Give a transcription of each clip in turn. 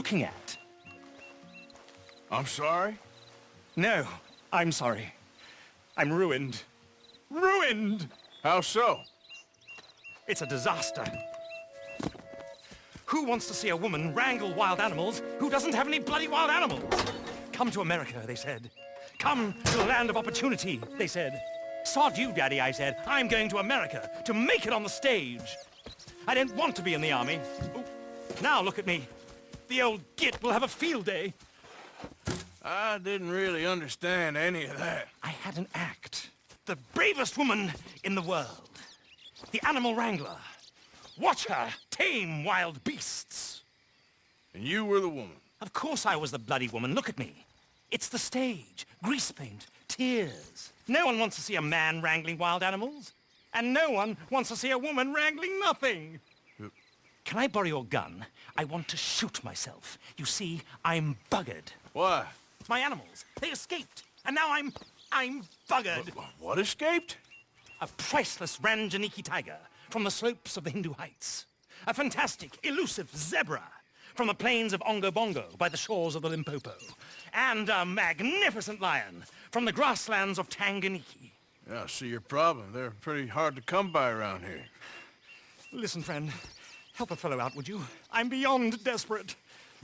looking at? I'm sorry? No, I'm sorry. I'm ruined. Ruined! How so? It's a disaster. Who wants to see a woman wrangle wild animals who doesn't have any bloody wild animals? Come to America, they said. Come to the land of opportunity, they said. Sod you, Daddy, I said. I'm going to America to make it on the stage. I didn't want to be in the army. Ooh, now look at me. The old git will have a field day. I didn't really understand any of that. I had an act. The bravest woman in the world. The animal wrangler. Watch her tame wild beasts. And you were the woman? Of course I was the bloody woman. Look at me. It's the stage. Grease paint. Tears. No one wants to see a man wrangling wild animals. And no one wants to see a woman wrangling nothing. Can I borrow your gun? I want to shoot myself. You see, I'm buggered. Why? My animals, they escaped. And now I'm buggered. What escaped? A priceless Ranjaniki tiger from the slopes of the Hindu Heights. A fantastic, elusive zebra from the plains of Ongo Bongo by the shores of the Limpopo. And a magnificent lion from the grasslands of Tanganyika. Yeah, I see your problem. They're pretty hard to come by around here. Listen, friend, help a fellow out, would you? I'm beyond desperate.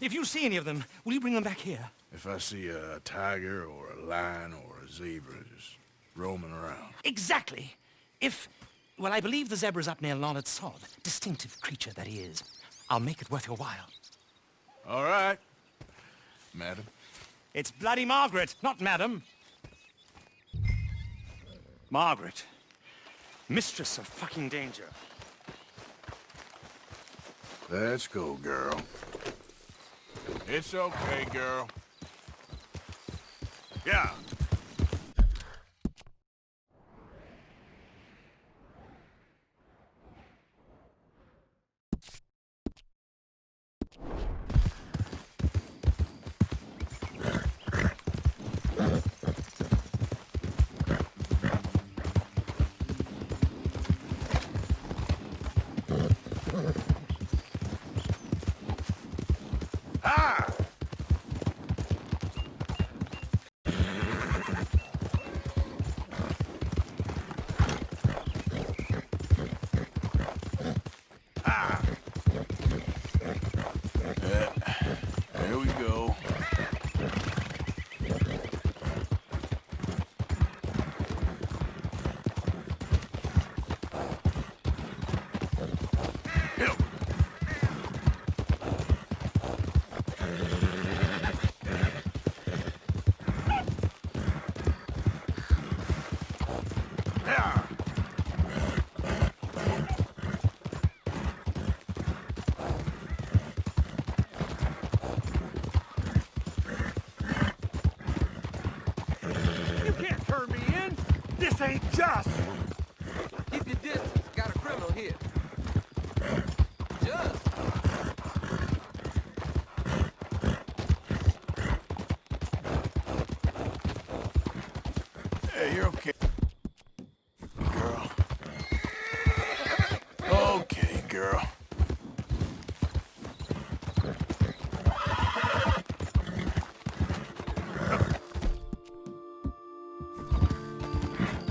If you see any of them, will you bring them back here? If I see a tiger or a lion or a zebra just roaming around. Exactly. Well, I believe the zebra's up near Larned Sod. Distinctive creature that he is. I'll make it worth your while. All right, madam. It's bloody Margaret, not madam. Margaret. Mistress of fucking danger. Let's go, girl. It's okay, girl. Yeah. There we go. Help. Yeah. This ain't just! Keep your distance. Got a criminal here. Just. Hey, you're okay. Girl. Okay, girl.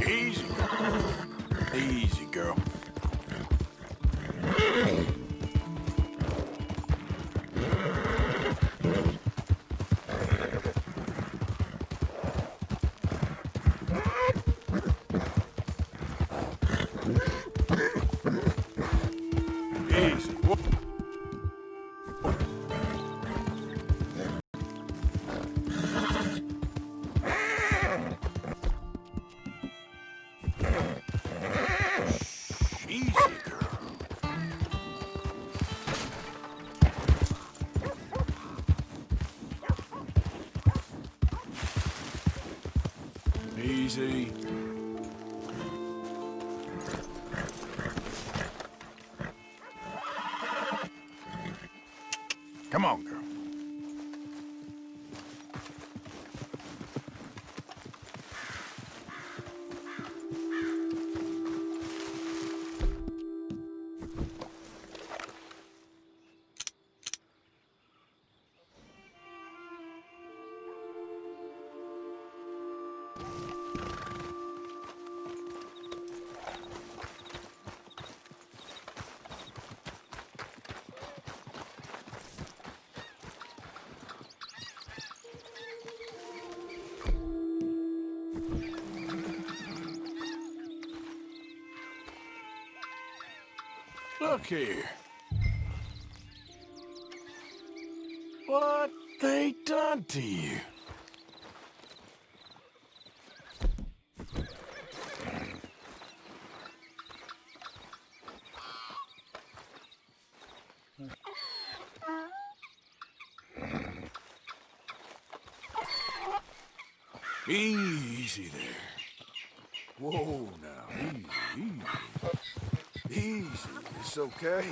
Easy. Easy, girl. Easy. Easy, girl. Easy. Come on, girl. look here. What they done to you? Easy there. Whoa, now, easy. Easy, it's okay.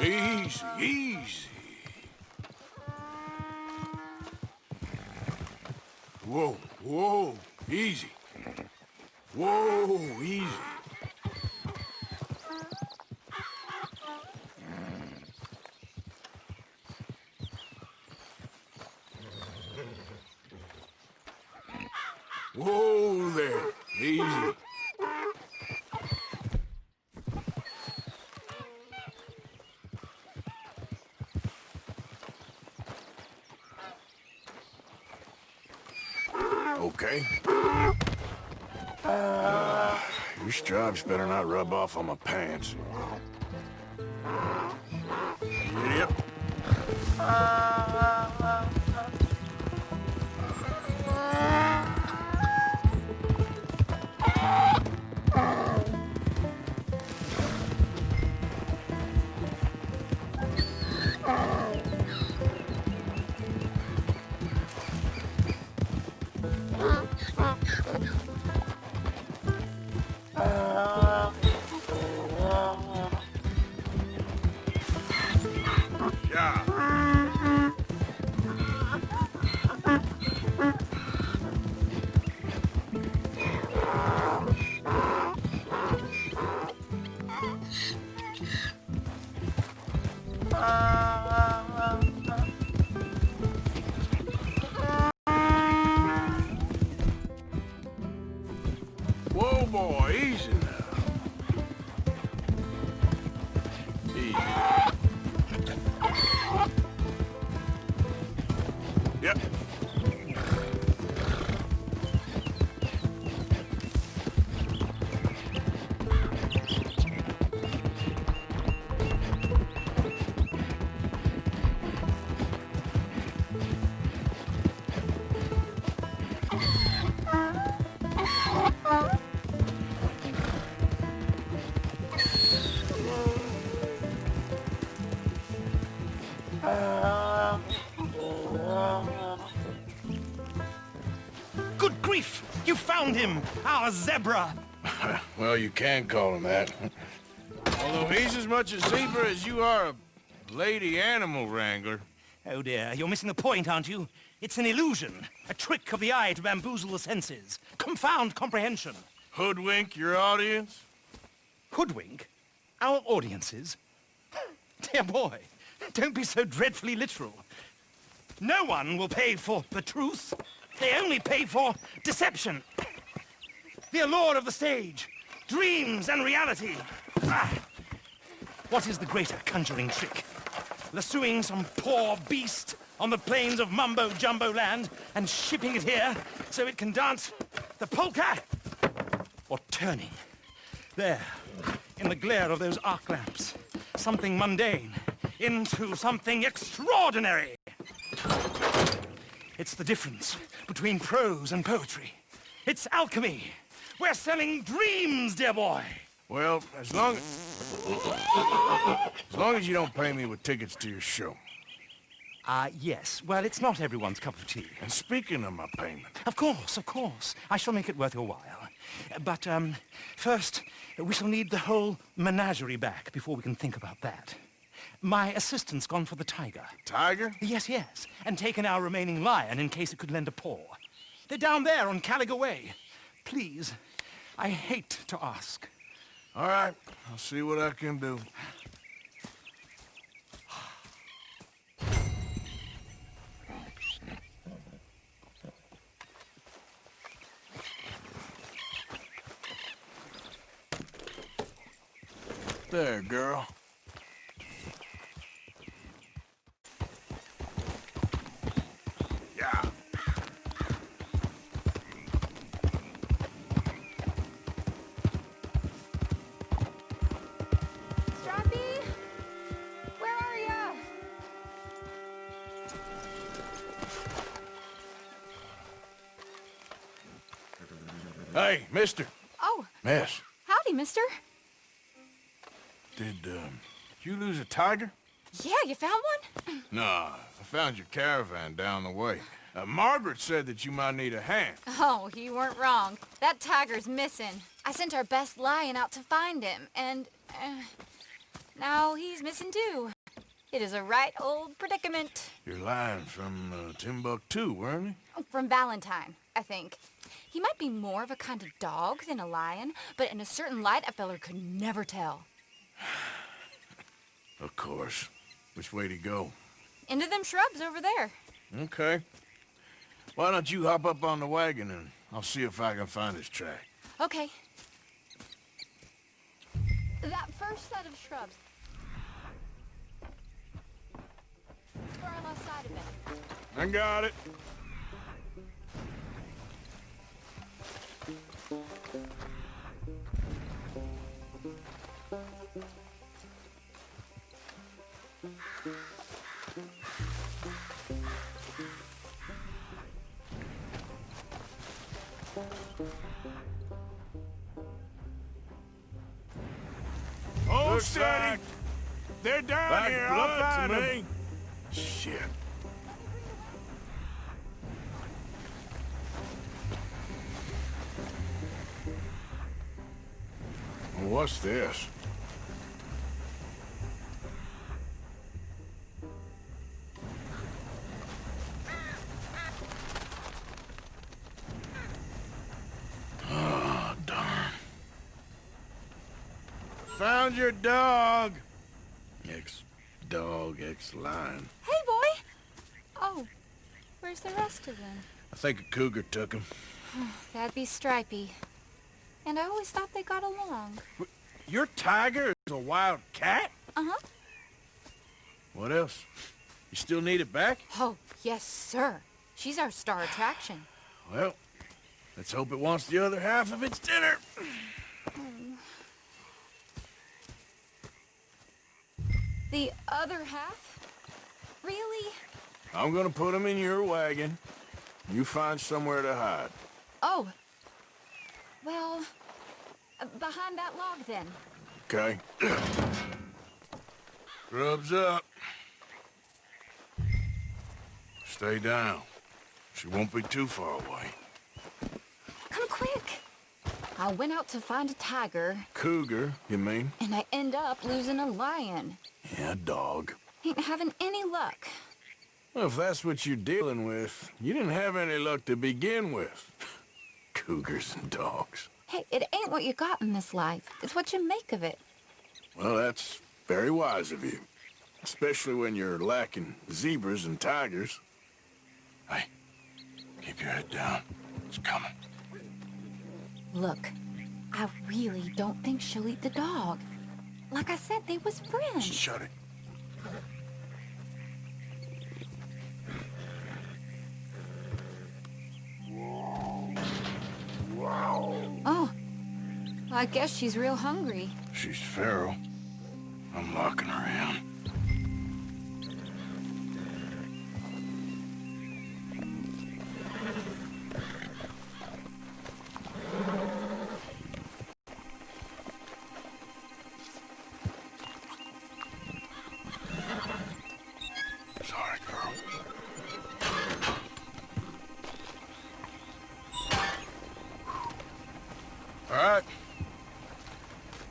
Easy, easy. Whoa, whoa, easy. Whoa, easy. Whoa there, easy. Okay. Your stripes better not rub off on my pants. Yep. Whoa, boy, easy now. Easy. Yep. Good grief! You found him! Our zebra! Well, you can call him that. Although he's as much a zebra as you are a lady animal wrangler. Oh dear, you're missing the point, aren't you? It's an illusion. A trick of the eye to bamboozle the senses. Confound comprehension. Hoodwink your audience? Hoodwink? Our audiences? Dear boy, don't be so dreadfully literal. No one will pay for the truth. They only pay for deception. The allure of the stage, dreams and reality. What is the greater conjuring trick? Lassoing some poor beast on the plains of mumbo-jumbo land and shipping it here so it can dance the polka? Or turning, there, in the glare of those arc lamps, something mundane into something extraordinary? It's the difference between prose and poetry. It's alchemy. We're selling dreams, dear boy. Well, as long as you don't pay me with tickets to your show. Yes. Well, it's not everyone's cup of tea. And speaking of my payment... Of course. I shall make it worth your while. But, first, we shall need the whole menagerie back before we can think about that. My assistant's gone for the tiger. Tiger? Yes. And taken our remaining lion in case it could lend a paw. They're down there on Caliga Way. Please, I hate to ask. All right, I'll see what I can do. There, girl. Yeah. Hey, mister. Oh, Miss. howdy, mister. Did, you lose a tiger? Yeah, you found one? Nah, I found your caravan down the way. Margaret said that you might need a hand. Oh, you weren't wrong. That tiger's missing. I sent our best lion out to find him, and now he's missing too. It is a right old predicament. You're lying from Timbuktu, weren't you? From Valentine, I think. He might be more of a kind of dog than a lion, but in a certain light, a feller could never tell. Of course. Which way to go? Into them shrubs over there. Okay. Why don't you hop up on the wagon and I'll see if I can find his track. Okay. That first set of shrubs. Where I lost sight of it. I got it. Hold steady. They're down Like here. blood I'll find to them. me. Shit. What's this? Oh, darn. Found your dog. Ex-dog, ex-lion. Hey, boy! Oh, where's the rest of them? I think a cougar took him. That'd be Stripey. And I always thought they got along. Your tiger is a wild cat? Uh-huh. What else? You still need it back? Oh, yes, sir. She's our star attraction. Well, let's hope it wants the other half of its dinner. The other half? Really? I'm gonna put him in your wagon. You find somewhere to hide. Oh. Well, behind that log, then. Okay? Grub's up. Stay down. She won't be too far away. Come quick. I went out to find a tiger, Cougar, you mean? and I end up losing a lion. Yeah, dog. Ain't having any luck. Well, if that's what you're dealing with, you didn't have any luck to begin with. Cougars and dogs. Hey, it ain't what you got in this life. It's what you make of it. Well, that's very wise of you. Especially when you're lacking zebras and tigers. Hey, keep your head down. It's coming. Look, I really don't think she'll eat the dog. Like I said, they was friends. Shut it. Oh, I guess she's real hungry. She's feral. I'm locking her in. Sorry, girl. All right.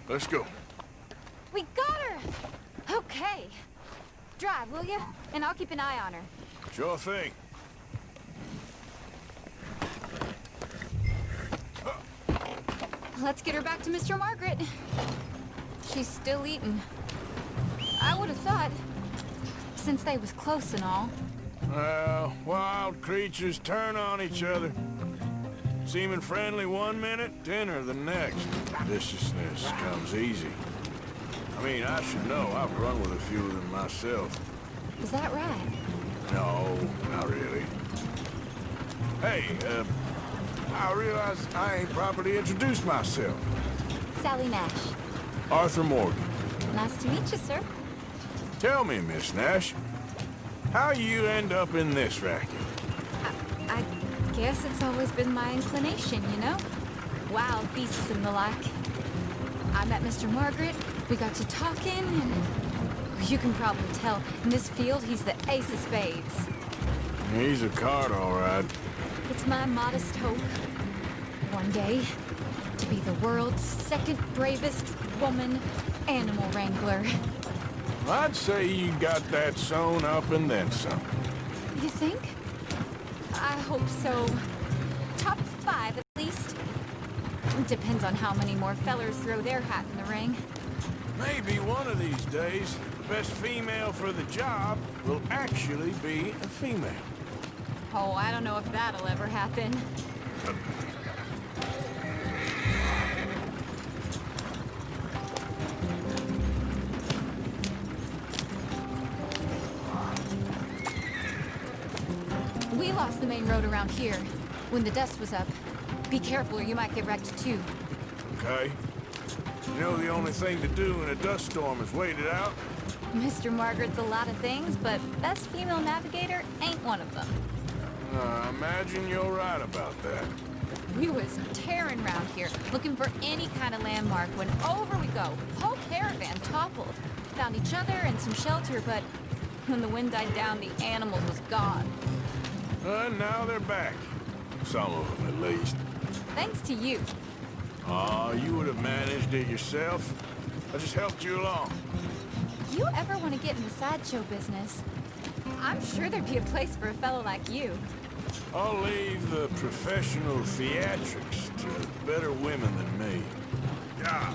Let's go. We got her! Okay. Drive, will you? And I'll keep an eye on her. Sure thing. Let's get her back to Mr. Margaret. She's still eating. I would have thought, since they was close and all. Well, wild creatures turn on each other. Seeming friendly one minute, dinner the next. Viciousness comes easy. I mean, I should know. I've run with a few of them myself. Is that right? No, not really. Hey, I realize I ain't properly introduced myself. Sally Nash. Arthur Morgan. Nice to meet you, sir. Tell me, Miss Nash, how you end up in this racket? I guess it's always been my inclination, you know? wild beasts and the like. I met Mr. Margaret, we got to talking, and you can probably tell, in this field, he's the ace of spades. He's a card, all right. It's my modest hope, one day, to be the world's second bravest woman animal wrangler. I'd say you got that sewn up and then some. You think? I hope so. Top 5 at least. Depends on how many more fellers throw their hat in the ring. Maybe one of these days, the best female for the job will actually be a female. Oh, I don't know if that'll ever happen. We lost the main road around here when the dust was up. Be careful or you might get wrecked too. Okay? You know the only thing to do in a dust storm is wait it out? Mr. Margaret's a lot of things, but best female navigator ain't one of them. I imagine you're right about that. We was tearing around here, looking for any kind of landmark when over we go. Whole caravan toppled. Found each other and some shelter, but when the wind died down, the animals was gone. And now they're back. Some of them, at least. Thanks to you. Aw, you would have managed it yourself. I just helped you along. You ever want to get in the sideshow business? I'm sure there'd be a place for a fellow like you. I'll leave the professional theatrics to better women than me. Yeah.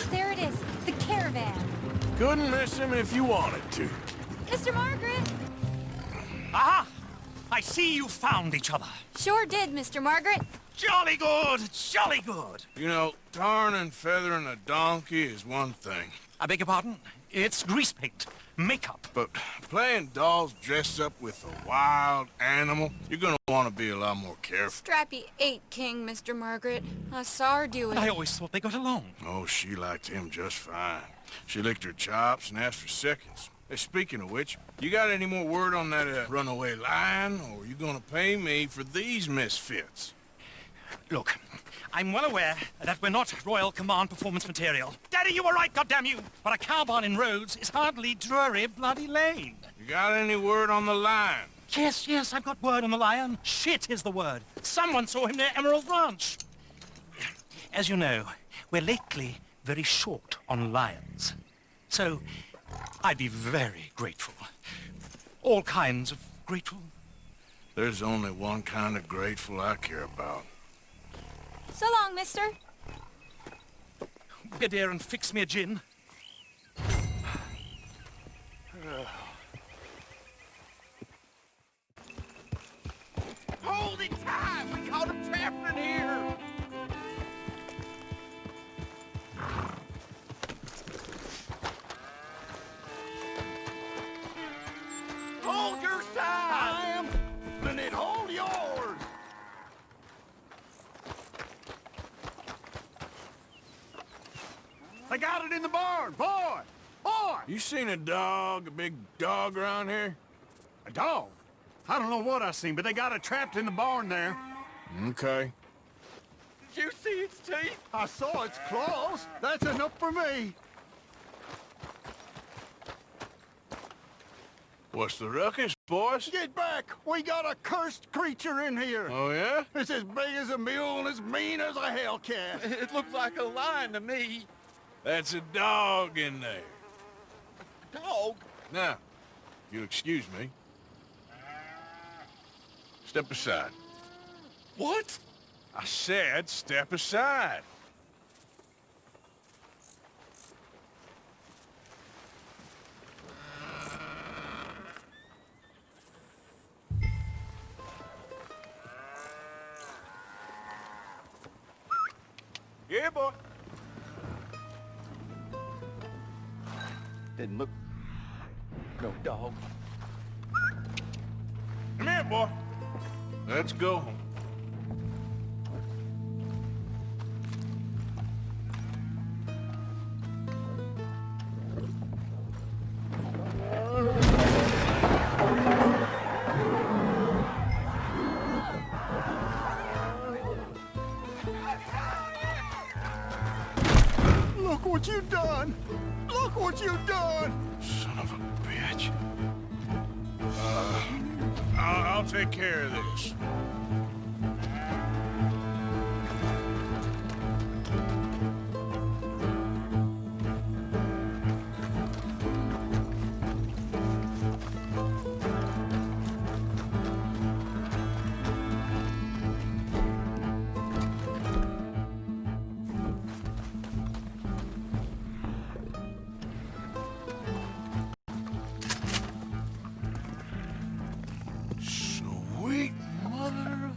There it is, the caravan. Couldn't miss him if you wanted to. Mr. Margaret! Aha! I see you found each other. Sure did, Mr. Margaret. Jolly good, jolly good. You know, tarring and feathering a donkey is one thing. I beg your pardon? It's grease paint, makeup. But playing dolls dressed up with a wild animal, you're gonna want to be a lot more careful. Strappy ate King, Mr. Margaret. I saw her do it. I always thought they got along. Oh, she liked him just fine. She licked her chops and asked for seconds. Hey, speaking of which, you got any more word on that runaway lion, or are you gonna pay me for these misfits? Look, I'm well aware that we're not Royal Command performance material. Daddy, you were right, goddammit you! But a cow barn in Rhodes is hardly Drury Bloody Lane. You got any word on the lion? Yes, I've got word on the lion. Shit is the word. Someone saw him near Emerald Ranch. As you know, we're lately very short on lions. So, I'd be very grateful. All kinds of grateful. There's only one kind of grateful I care about. So long, mister. Get here and fix me a gin. Hold it tight! We caught him trapped in here! Hold your side! I am flipping it. Hold yours. They got it in the barn. Boy! Boy! You seen a big dog around here? A dog? I don't know what I seen, but they got it trapped in the barn there. Okay. Did you see its teeth? I saw its claws. That's enough for me. What's the ruckus, boys? Get back! We got a cursed creature in here. Oh, yeah? It's as big as a mule and as mean as a hellcat. It looks like a lion to me. That's a dog in there. Dog? Now, if you'll excuse me. Step aside. What? I said step aside. Yeah, boy. Didn't look... no dog. Come here, boy. Let's go home. Look what you done! Look what you done! Son of a bitch. I'll take care of this. Sweet mother of...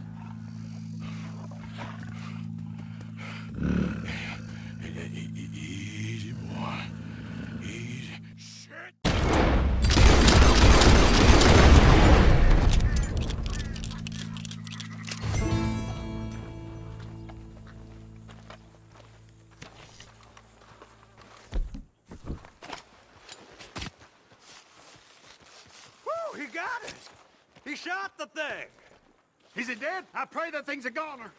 Easy, boy. Easy. Shit! Woo, he got it! He shot the thing! Is he dead? I pray that thing's a goner.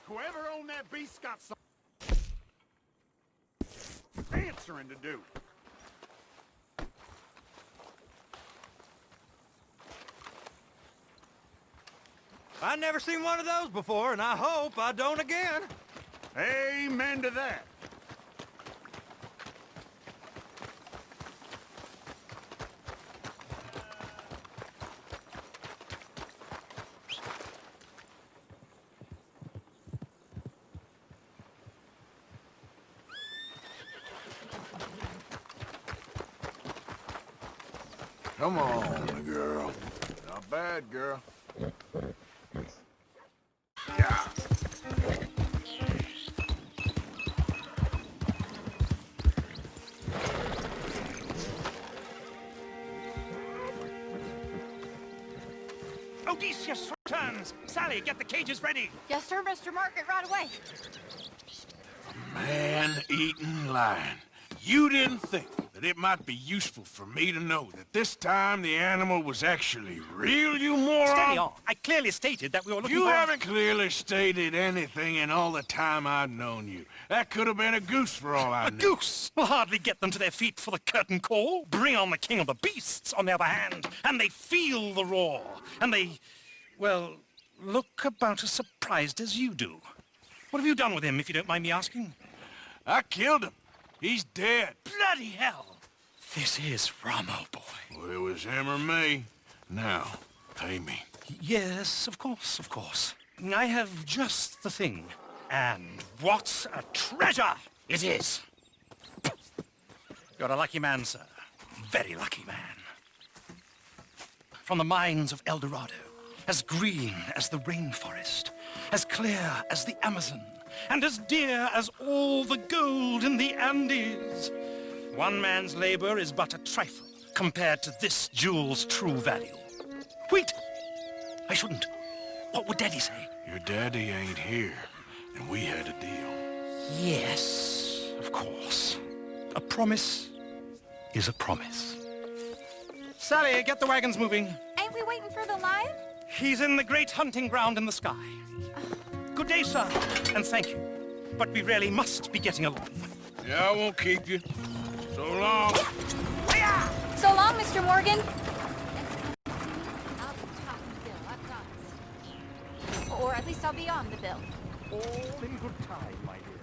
Whoever owned that beast got some answering to do. I've never seen one of those before, and I hope I don't again. Amen to that. Come on, girl. Not bad, girl. Yeah. Odysseus returns! Sally, get the cages ready! Yes, sir, Mr. Market, right away. Man-eating lion. You didn't think that it might be useful for me to know that this time the animal was actually real, you moron? Steady on. I clearly stated that we were looking You for... haven't clearly stated anything in all the time I've known you. That could have been a goose for all I A knew. goose will hardly get them to their feet for the curtain call. Bring on the king of the beasts, on the other hand, and they feel the roar. And they, well, look about as surprised as you do. What have you done with him, if you don't mind me asking? I killed him. He's dead. Bloody hell! This is Ramo, boy. Well, it was him or me. Now, pay me. Yes, of course, of course. I have just the thing. And what a treasure it is! You're a lucky man, sir. Very lucky man. From the mines of El Dorado, as green as the rainforest, as clear as the Amazon, and as dear as all the gold in the Andes. One man's labor is but a trifle compared to this jewel's true value. Wait! I shouldn't. What would Daddy say? Your daddy ain't here, and we had a deal. Yes, of course. A promise is a promise. Sally, get the wagons moving. Ain't we waiting for the lion? He's in the great hunting ground in the sky. Good day, sir, and thank you. But we really must be getting along. Yeah, I won't keep you. So long. So long, Mr. Morgan. I'll be topping the bill, I promise. Or at least I'll be on the bill. All in good time, my dear.